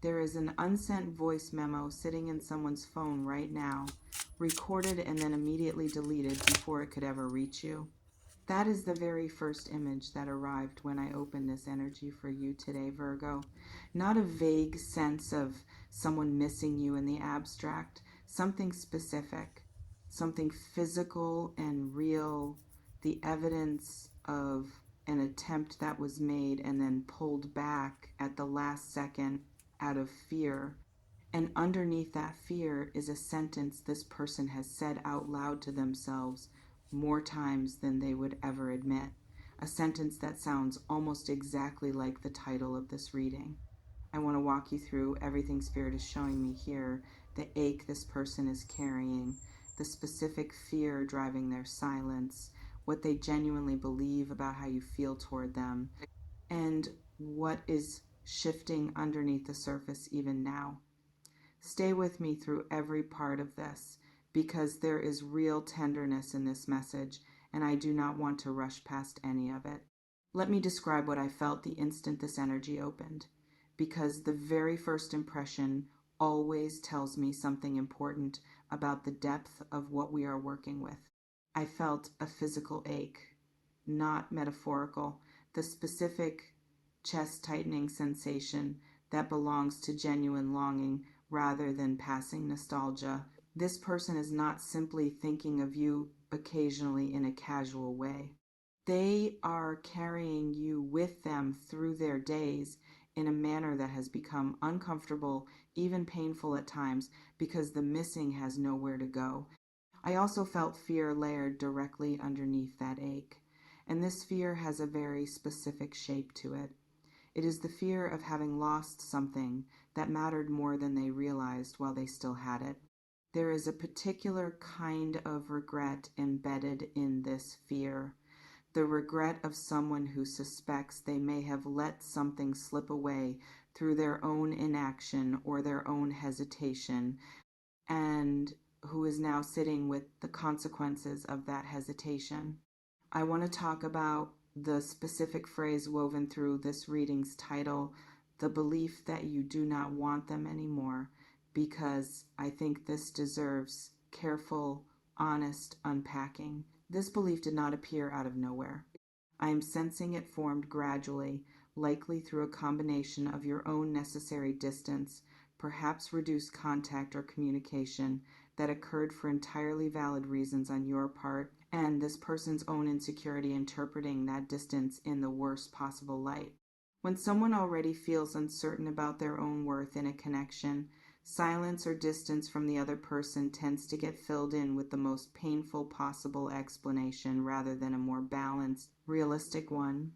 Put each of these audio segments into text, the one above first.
There is an unsent voice memo sitting in someone's phone right now, recorded and then immediately deleted before it could ever reach you. That is the very first image that arrived when I opened this energy for you today, Virgo. Not a vague sense of someone missing you in the abstract, something specific, something physical and real, the evidence of an attempt that was made and then pulled back at the last second out of fear. And underneath that fear is a sentence this person has said out loud to themselves more times than they would ever admit. A sentence that sounds almost exactly like the title of this reading. I want to walk you through everything Spirit is showing me here, the ache this person is carrying, the specific fear driving their silence, what they genuinely believe about how you feel toward them, and what is shifting underneath the surface even now. Stay with me through every part of this because there is real tenderness in this message, and I do not want to rush past any of it. Let me describe what I felt the instant this energy opened, because the very first impression always tells me something important about the depth of what we are working with. I felt a physical ache, not metaphorical, the specific chest tightening sensation that belongs to genuine longing rather than passing nostalgia. This person is not simply thinking of you occasionally in a casual way. They are carrying you with them through their days in a manner that has become uncomfortable, even painful at times, because the missing has nowhere to go. I also felt fear layered directly underneath that ache, and this fear has a very specific shape to it. It is the fear of having lost something that mattered more than they realized while they still had it. There is a particular kind of regret embedded in this fear. The regret of someone who suspects they may have let something slip away through their own inaction or their own hesitation, and who is now sitting with the consequences of that hesitation. I want to talk about the specific phrase woven through this reading's title, the belief that you do not want them anymore, because I think this deserves careful, honest unpacking. This belief did not appear out of nowhere. I am sensing it formed gradually, likely through a combination of your own necessary distance, perhaps reduced contact or communication that occurred for entirely valid reasons on your part, and this person's own insecurity interpreting that distance in the worst possible light. When someone already feels uncertain about their own worth in a connection, silence or distance from the other person tends to get filled in with the most painful possible explanation rather than a more balanced, realistic one.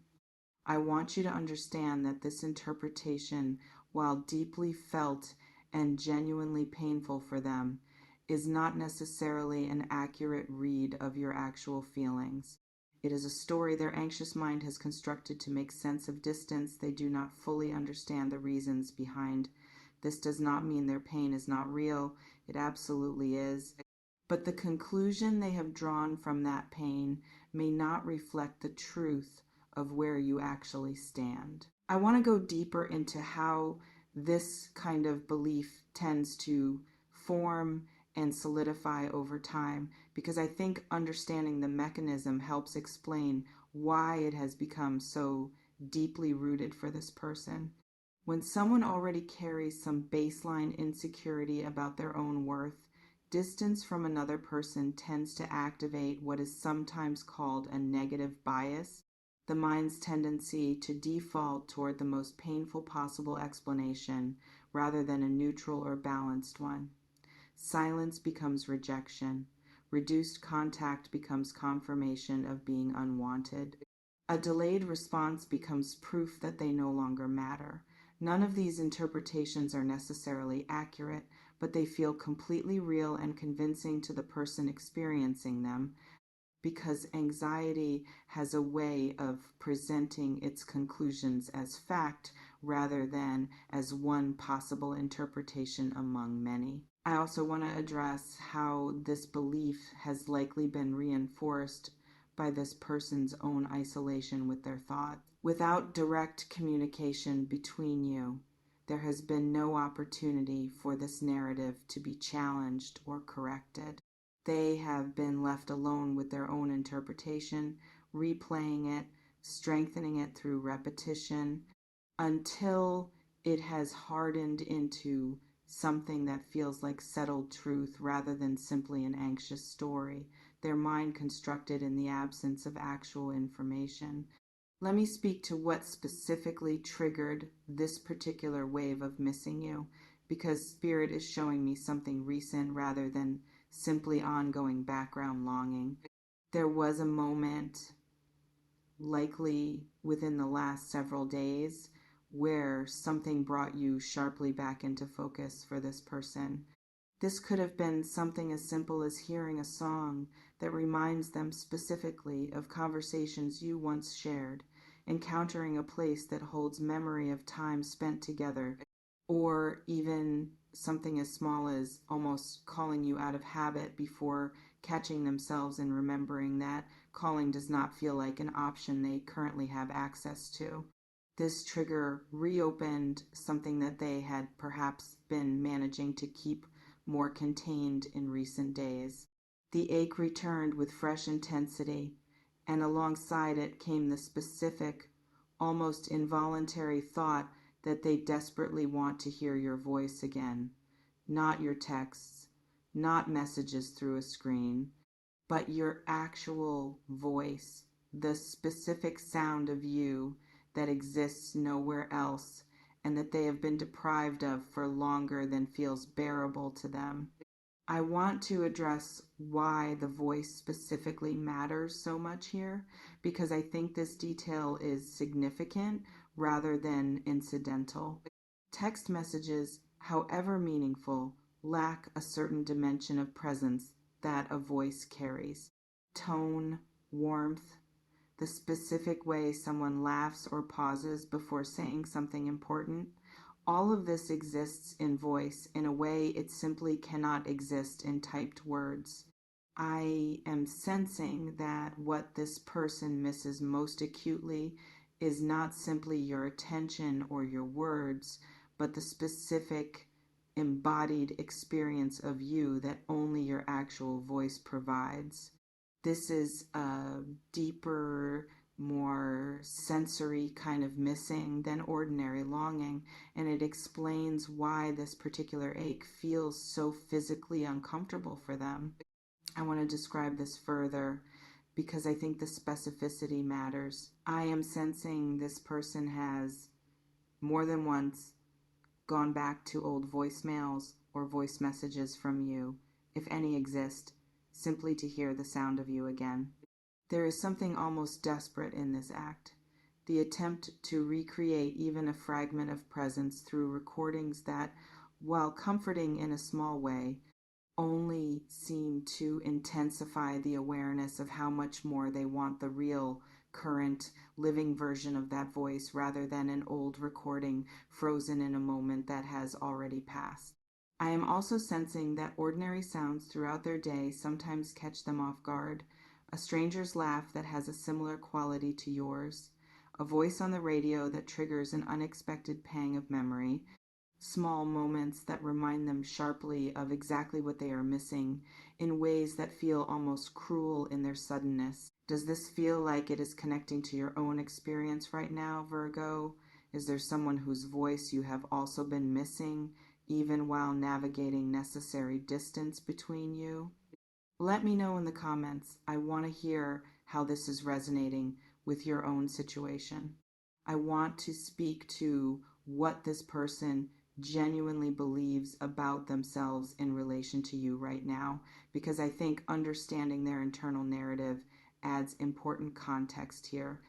I want you to understand that this interpretation, while deeply felt and genuinely painful for them, is not necessarily an accurate read of your actual feelings. It is a story their anxious mind has constructed to make sense of distance they do not fully understand the reasons behind. This does not mean their pain is not real. It absolutely is. But the conclusion they have drawn from that pain may not reflect the truth of where you actually stand. I want to go deeper into how this kind of belief tends to form and solidify over time, because I think understanding the mechanism helps explain why it has become so deeply rooted for this person. When someone already carries some baseline insecurity about their own worth, distance from another person tends to activate what is sometimes called a negative bias, the mind's tendency to default toward the most painful possible explanation rather than a neutral or balanced one. Silence becomes rejection. Reduced contact becomes confirmation of being unwanted. A delayed response becomes proof that they no longer matter. None of these interpretations are necessarily accurate, but they feel completely real and convincing to the person experiencing them, because anxiety has a way of presenting its conclusions as fact rather than as one possible interpretation among many. I also want to address how this belief has likely been reinforced by this person's own isolation with their thoughts. Without direct communication between you, there has been no opportunity for this narrative to be challenged or corrected. They have been left alone with their own interpretation, replaying it, strengthening it through repetition, until it has hardened into something that feels like settled truth rather than simply an anxious story, their mind constructed in the absence of actual information. Let me speak to what specifically triggered this particular wave of missing you, because Spirit is showing me something recent rather than simply ongoing background longing. There was a moment, likely within the last several days, where something brought you sharply back into focus for this person. This could have been something as simple as hearing a song that reminds them specifically of conversations you once shared, encountering a place that holds memory of time spent together, or even something as small as almost calling you out of habit before catching themselves and remembering that calling does not feel like an option they currently have access to. This trigger reopened something that they had perhaps been managing to keep more contained in recent days. The ache returned with fresh intensity, and alongside it came the specific, almost involuntary thought that they desperately want to hear your voice again. Not your texts, not messages through a screen, but your actual voice, the specific sound of you that exists nowhere else and that they have been deprived of for longer than feels bearable to them. I want to address why the voice specifically matters so much here, because I think this detail is significant rather than incidental. Text messages, however meaningful, lack a certain dimension of presence that a voice carries. Tone, warmth, the specific way someone laughs or pauses before saying something important. All of this exists in voice in a way it simply cannot exist in typed words. I am sensing that what this person misses most acutely is not simply your attention or your words, but the specific embodied experience of you that only your actual voice provides. This is a deeper, more sensory kind of missing than ordinary longing, and it explains why this particular ache feels so physically uncomfortable for them. I want to describe this further because I think the specificity matters. I am sensing this person has more than once gone back to old voicemails or voice messages from you, if any exist, simply to hear the sound of you again. There is something almost desperate in this act, the attempt to recreate even a fragment of presence through recordings that, while comforting in a small way, only seem to intensify the awareness of how much more they want the real, current, living version of that voice rather than an old recording frozen in a moment that has already passed. I am also sensing that ordinary sounds throughout their day sometimes catch them off guard. A stranger's laugh that has a similar quality to yours, a voice on the radio that triggers an unexpected pang of memory, small moments that remind them sharply of exactly what they are missing in ways that feel almost cruel in their suddenness. Does this feel like it is connecting to your own experience right now, Virgo? Is there someone whose voice you have also been missing, even while navigating necessary distance between you? Let me know in the comments. I want to hear how this is resonating with your own situation. I want to speak to what this person genuinely believes about themselves in relation to you right now, because I think understanding their internal narrative adds important context here.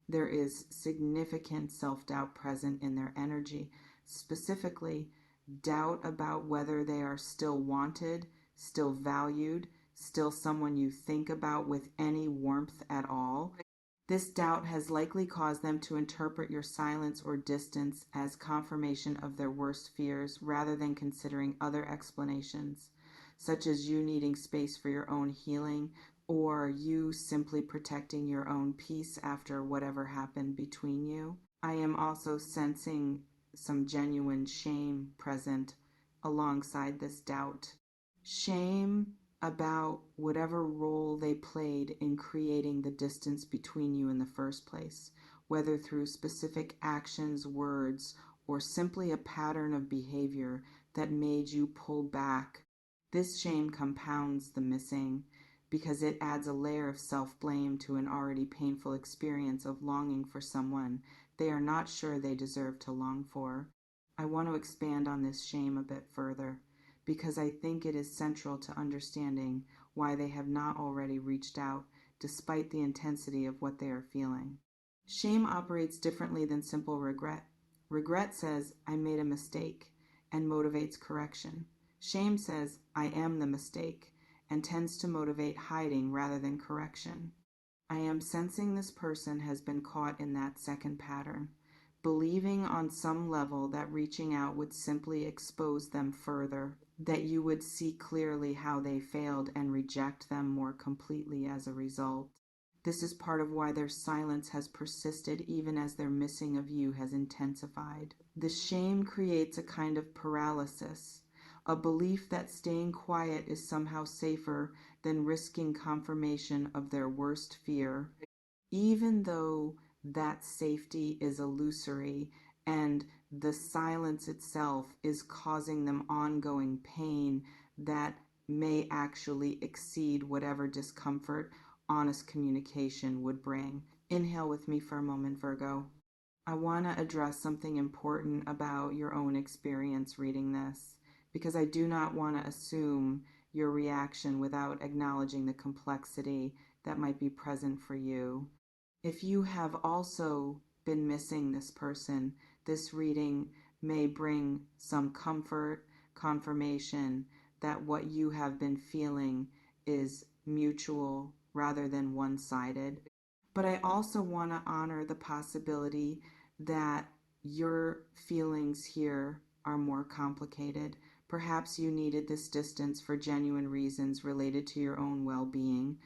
There is significant self-doubt present in their energy, specifically doubt about whether they are still wanted, still valued, still someone you think about with any warmth at all. This doubt has likely caused them to interpret your silence or distance as confirmation of their worst fears rather than considering other explanations, such as you needing space for your own healing or you simply protecting your own peace after whatever happened between you. I am also sensing some genuine shame present alongside this doubt. Shame about whatever role they played in creating the distance between you in the first place, whether through specific actions, words, or simply a pattern of behavior that made you pull back. This shame compounds the missing because it adds a layer of self-blame to an already painful experience of longing for someone they are not sure they deserve to long for. I want to expand on this shame a bit further because I think it is central to understanding why they have not already reached out despite the intensity of what they are feeling. Shame operates differently than simple regret. Regret says, I made a mistake, and motivates correction. Shame says, I am the mistake, and tends to motivate hiding rather than correction. I am sensing this person has been caught in that second pattern, believing on some level that reaching out would simply expose them further, that you would see clearly how they failed and reject them more completely as a result. This is part of why their silence has persisted even as their missing of you has intensified. The shame creates a kind of paralysis, a belief that staying quiet is somehow safer than risking confirmation of their worst fear, even though that safety is illusory and the silence itself is causing them ongoing pain that may actually exceed whatever discomfort honest communication would bring. Inhale with me for a moment, Virgo. I want to address something important about your own experience reading this, because I do not want to assume your reaction without acknowledging the complexity that might be present for you. If you have also been missing this person, this reading may bring some comfort, confirmation that what you have been feeling is mutual rather than one-sided. But I also want to honor the possibility that your feelings here are more complicated. Perhaps you needed this distance for genuine reasons related to your own well-being.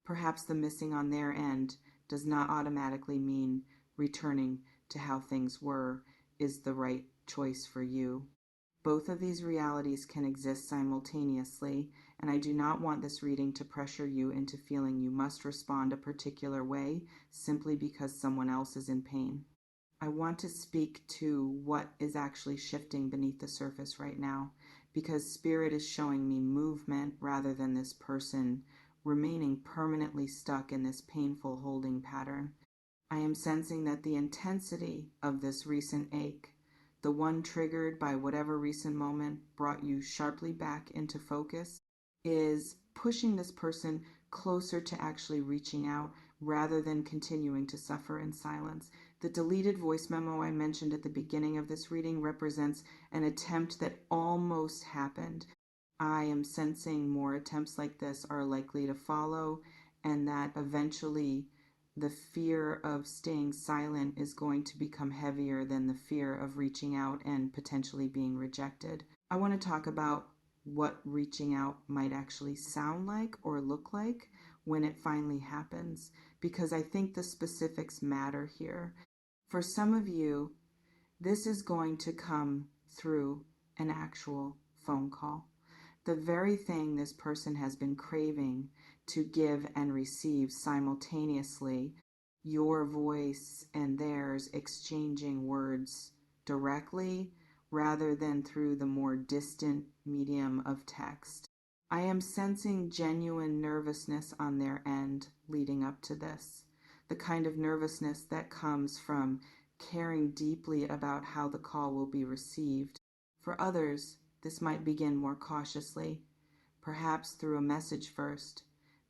Perhaps the missing on their end does not automatically mean returning to how things were is the right choice for you. Both of these realities can exist simultaneously, and I do not want this reading to pressure you into feeling you must respond a particular way simply because someone else is in pain. I want to speak to what is actually shifting beneath the surface right now, because Spirit is showing me movement rather than this person remaining permanently stuck in this painful holding pattern. I am sensing that the intensity of this recent ache, the one triggered by whatever recent moment brought you sharply back into focus, is pushing this person closer to actually reaching out rather than continuing to suffer in silence. The deleted voice memo I mentioned at the beginning of this reading represents an attempt that almost happened. I am sensing more attempts like this are likely to follow, and that eventually the fear of staying silent is going to become heavier than the fear of reaching out and potentially being rejected. I want to talk about what reaching out might actually sound like or look like when it finally happens, because I think the specifics matter here. For some of you, this is going to come through an actual phone call. The very thing this person has been craving to give and receive simultaneously, your voice and theirs exchanging words directly rather than through the more distant medium of text. I am sensing genuine nervousness on their end leading up to this, the kind of nervousness that comes from caring deeply about how the call will be received. For others, this might begin more cautiously, perhaps through a message first,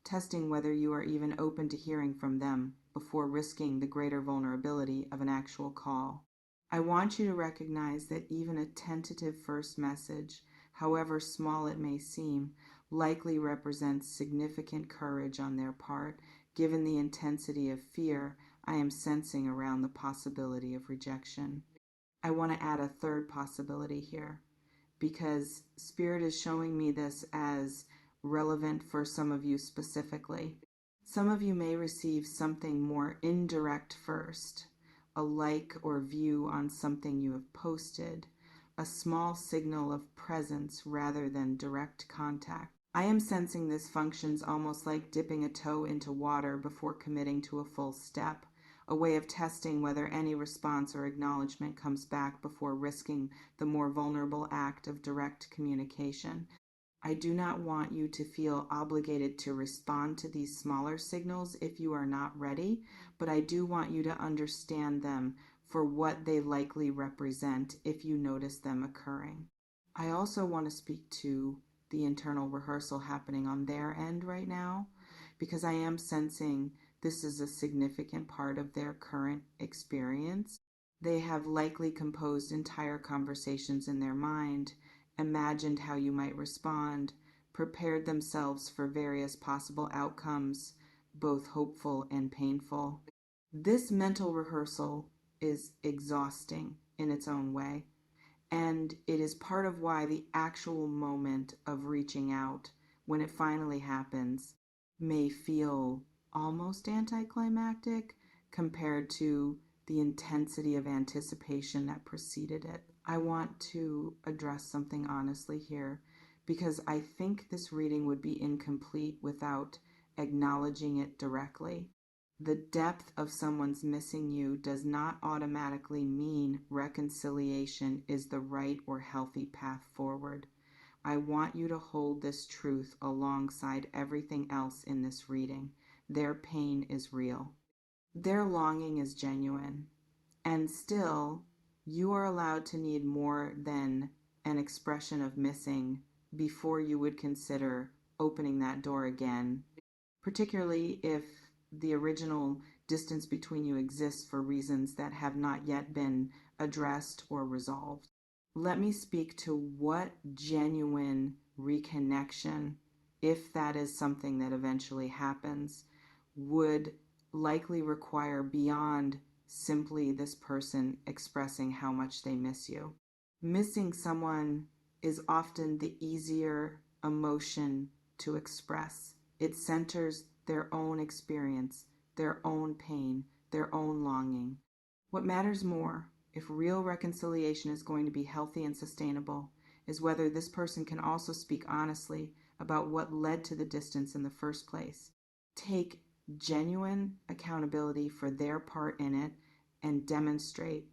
testing whether you are even open to hearing from them before risking the greater vulnerability of an actual call. I want you to recognize that even a tentative first message, however small it may seem, likely represents significant courage on their part, given the intensity of fear I am sensing around the possibility of rejection. I want to add a third possibility here, because Spirit is showing me this as relevant for some of you specifically. Some of you may receive something more indirect first, a like or view on something you have posted, a small signal of presence rather than direct contact. I am sensing this functions almost like dipping a toe into water before committing to a full step, a way of testing whether any response or acknowledgement comes back before risking the more vulnerable act of direct communication. I do not want you to feel obligated to respond to these smaller signals if you are not ready, but I do want you to understand them for what they likely represent if you notice them occurring. I also want to speak to the internal rehearsal happening on their end right now, because I am sensing this is a significant part of their current experience. They have likely composed entire conversations in their mind, imagined how you might respond, prepared themselves for various possible outcomes, both hopeful and painful. This mental rehearsal is exhausting in its own way, and it is part of why the actual moment of reaching out, when it finally happens, may feel almost anticlimactic compared to the intensity of anticipation that preceded it. I want to address something honestly here, because I think this reading would be incomplete without acknowledging it directly. The depth of someone's missing you does not automatically mean reconciliation is the right or healthy path forward. I want you to hold this truth alongside everything else in this reading. Their pain is real. Their longing is genuine. And still, you are allowed to need more than an expression of missing before you would consider opening that door again, particularly if the original distance between you exists for reasons that have not yet been addressed or resolved. Let me speak to what genuine reconnection, if that is something that eventually happens, would likely require beyond simply this person expressing how much they miss you. Missing someone is often the easier emotion to express. It centers their own experience, their own pain, their own longing. What matters more, if real reconciliation is going to be healthy and sustainable, is whether this person can also speak honestly about what led to the distance in the first place. Take genuine accountability for their part in it and demonstrate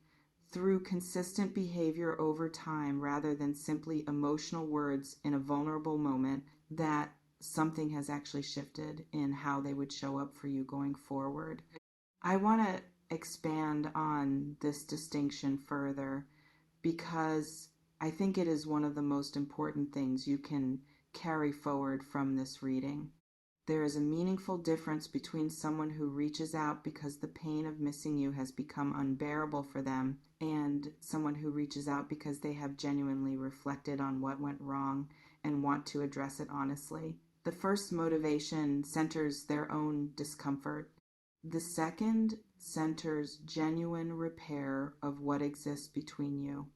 through consistent behavior over time rather than simply emotional words in a vulnerable moment that something has actually shifted in how they would show up for you going forward. I want to expand on this distinction further because I think it is one of the most important things you can carry forward from this reading. There is a meaningful difference between someone who reaches out because the pain of missing you has become unbearable for them and someone who reaches out because they have genuinely reflected on what went wrong and want to address it honestly. The first motivation centers their own discomfort. The second centers genuine repair of what exists between you.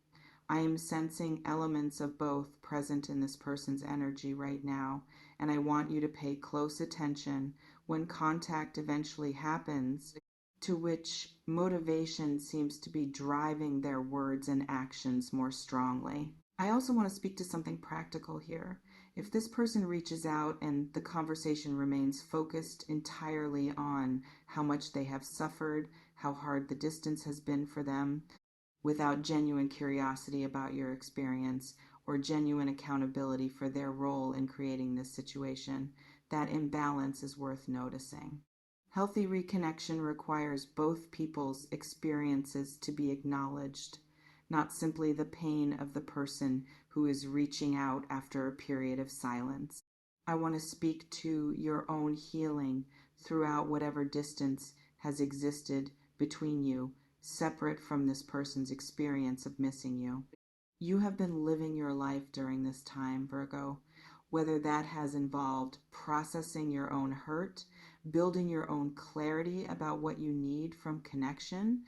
I am sensing elements of both present in this person's energy right now, and I want you to pay close attention when contact eventually happens, to which motivation seems to be driving their words and actions more strongly. I also want to speak to something practical here. If this person reaches out and the conversation remains focused entirely on how much they have suffered, how hard the distance has been for them, without genuine curiosity about your experience or genuine accountability for their role in creating this situation, that imbalance is worth noticing. Healthy reconnection requires both people's experiences to be acknowledged, not simply the pain of the person who is reaching out after a period of silence. I want to speak to your own healing throughout whatever distance has existed between you, separate from this person's experience of missing you. You have been living your life during this time, Virgo, whether that has involved processing your own hurt, building your own clarity about what you need from connection,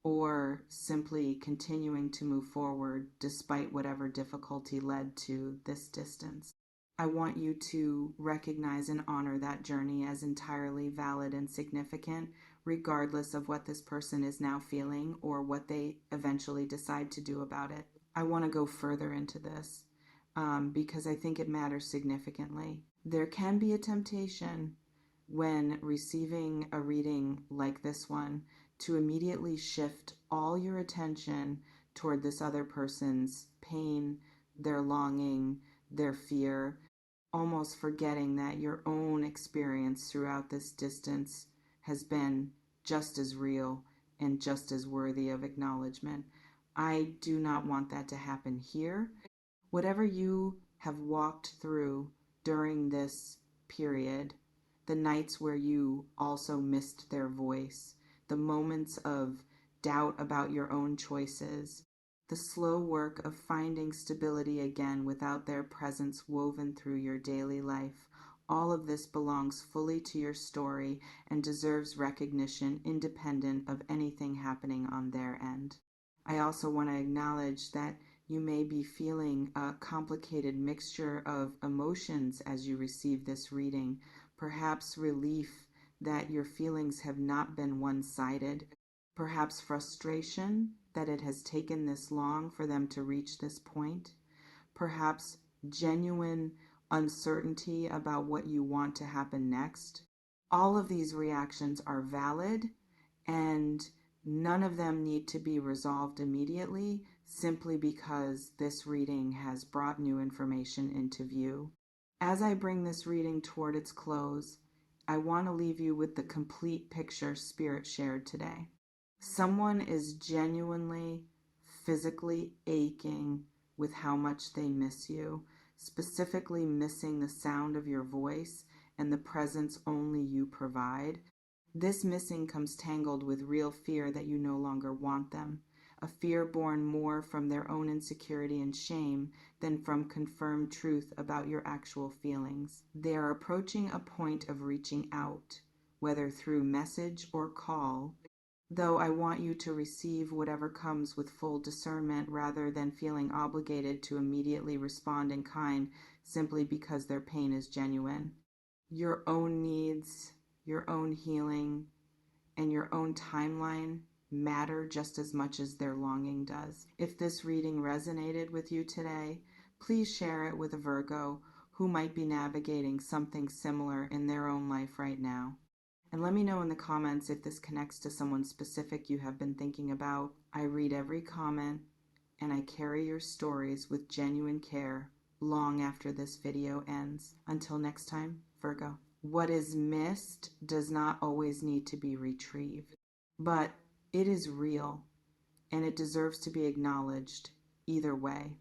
or simply continuing to move forward despite whatever difficulty led to this distance. I want you to recognize and honor that journey as entirely valid and significant, regardless of what this person is now feeling or what they eventually decide to do about it. I want to go further into this because I think it matters significantly. There can be a temptation when receiving a reading like this one to immediately shift all your attention toward this other person's pain, their longing, their fear, almost forgetting that your own experience throughout this distance has been just as real and just as worthy of acknowledgement. I do not want that to happen here. Whatever you have walked through during this period, the nights where you also missed their voice, the moments of doubt about your own choices, the slow work of finding stability again without their presence woven through your daily life, all of this belongs fully to your story and deserves recognition independent of anything happening on their end. I also want to acknowledge that you may be feeling a complicated mixture of emotions as you receive this reading, perhaps relief that your feelings have not been one-sided, perhaps frustration that it has taken this long for them to reach this point, perhaps genuine uncertainty about what you want to happen next. All of these reactions are valid, and none of them need to be resolved immediately simply because this reading has brought new information into view. As I bring this reading toward its close, I want to leave you with the complete picture Spirit shared today. Someone is genuinely, physically aching with how much they miss you, specifically missing the sound of your voice and the presence only you provide. This missing comes tangled with real fear that you no longer want them, a fear born more from their own insecurity and shame than from confirmed truth about your actual feelings. They are approaching a point of reaching out, whether through message or call, though I want you to receive whatever comes with full discernment rather than feeling obligated to immediately respond in kind simply because their pain is genuine. Your own needs, your own healing, and your own timeline matter just as much as their longing does. If this reading resonated with you today, please share it with a Virgo who might be navigating something similar in their own life right now. And let me know in the comments if this connects to someone specific you have been thinking about. I read every comment and I carry your stories with genuine care long after this video ends. Until next time, Virgo. What is missed does not always need to be retrieved, but it is real and it deserves to be acknowledged either way.